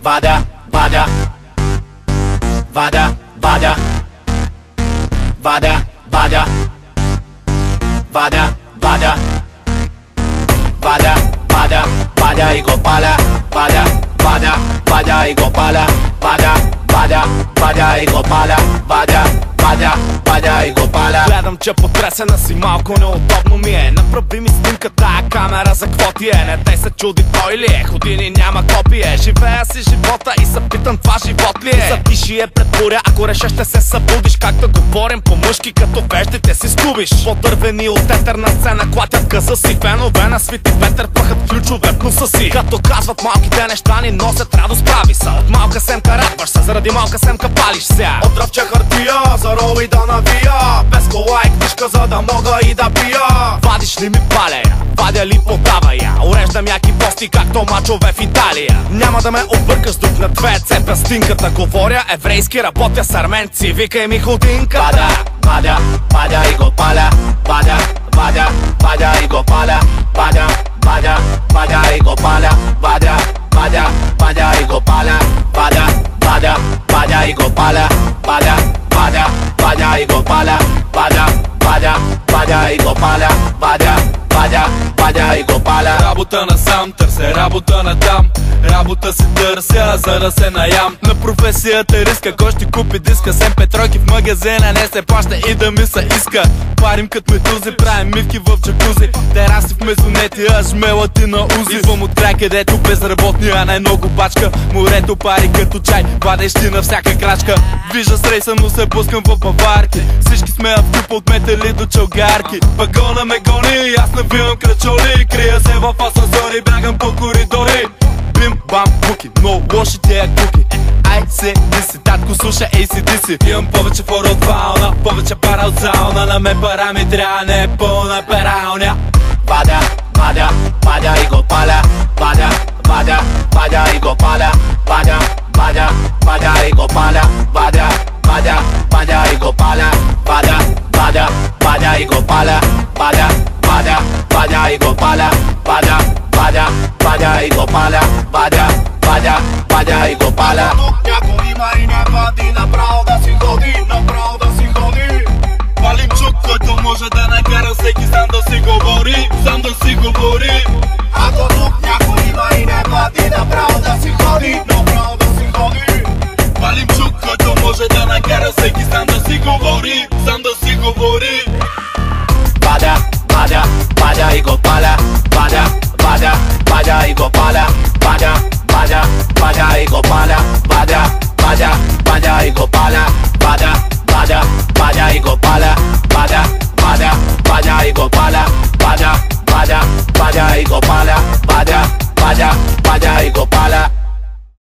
Vada, vada, vada, vada, vada, vada, vada, vada, vada, vada, vada и го паля, вада, вада, вада и го паля, вада, вада, вада и го паля, вада, вада, вада и го паля. Гледам, че потресена си, малко неудобно ми е. Направи ми снимка тая камера, за какво ти е? Не те се чуди той ли е, години няма копие. Живея си живота и се питам, това живот ли е? Затиши е пред буря, ако решеш ще се събудиш. Как да говорим по-мъжки, като веждите си скубиш. По-дървени от етерна сцена клатят къса си. Фенове на Свети Петър пъхат ключове в носа си. Като казват малките неща ни носят радост, прави са. От малка семка радваш се, заради малка семка палиш се. От дръвче хартия, за роли да навия. Без кола и книжка, за да мога и да пия. Вадиш ли ми палея, вадя ли подава я. Уреждам яки пости, както мачове в Италия. Няма да ме объркаш, тук на две цепя стинката. Говоря еврейски, работя с арменци, викай ми ходинката. Вада, вада, вада и го паля, вада, вада, вада и го паля, вада, вада, вада и го паля, вада, вада, вада и го паля, вада, вада, вада и го паля, вада, вада, вада и го паля, вада, вада, вада и го паля, вада, вада, вада и го паля. Работа насам, търся работа натам. Работа си търся, за да се наям. На професията риска, кой ще купи диска? Сем петройки в магазина, не се плаща и да ми се иска. Парим като медузи, правим мивки в джакузи. Тераси в мезонети, а жмелати на узи. Идвам от край, където безработния най-много бачка. Морето пари като чай, падещи на всяка крачка. Вижда с рейса, но се пускам в баварки. Всички сме в клюпа от метали до чалгарки. Вагона ме гони, аз навивам крачоли. Крия се в асансьори, бягам по коридори. Бим, бам, буки, но лоши тия куки. Ай се, диси, татко слуша AC/DC. Имам повече фора от вална, повече пара от зауна. На мен пара ми трябва, не е пълна пералня. Вада, вада, вада и го паля, вада, вада, вада и го паля, вада, вада, вада и го паля, вада, вада, вада и го паля, вада, вада, вада и го паля, вада, вада, вада и го паля, вада, вада, вада и го паля, вада, вада, вада и го паля. Някой има и не вади, направо да си ходи, направо да си ходи. Палим чук, който може да накара всеки сам да си говори, сам да си говори. Ако тук някой има и не вади, направо да си ходи, направо да си ходи. Палим чук, който може да накара всеки сам да си говори, сам да си говори. Vada, vada, vada и го паля, vada, vada, vada и го паля, vada, vada, vada и го паля, vada, vada, vada и го паля, vada, vada, vada и го паля.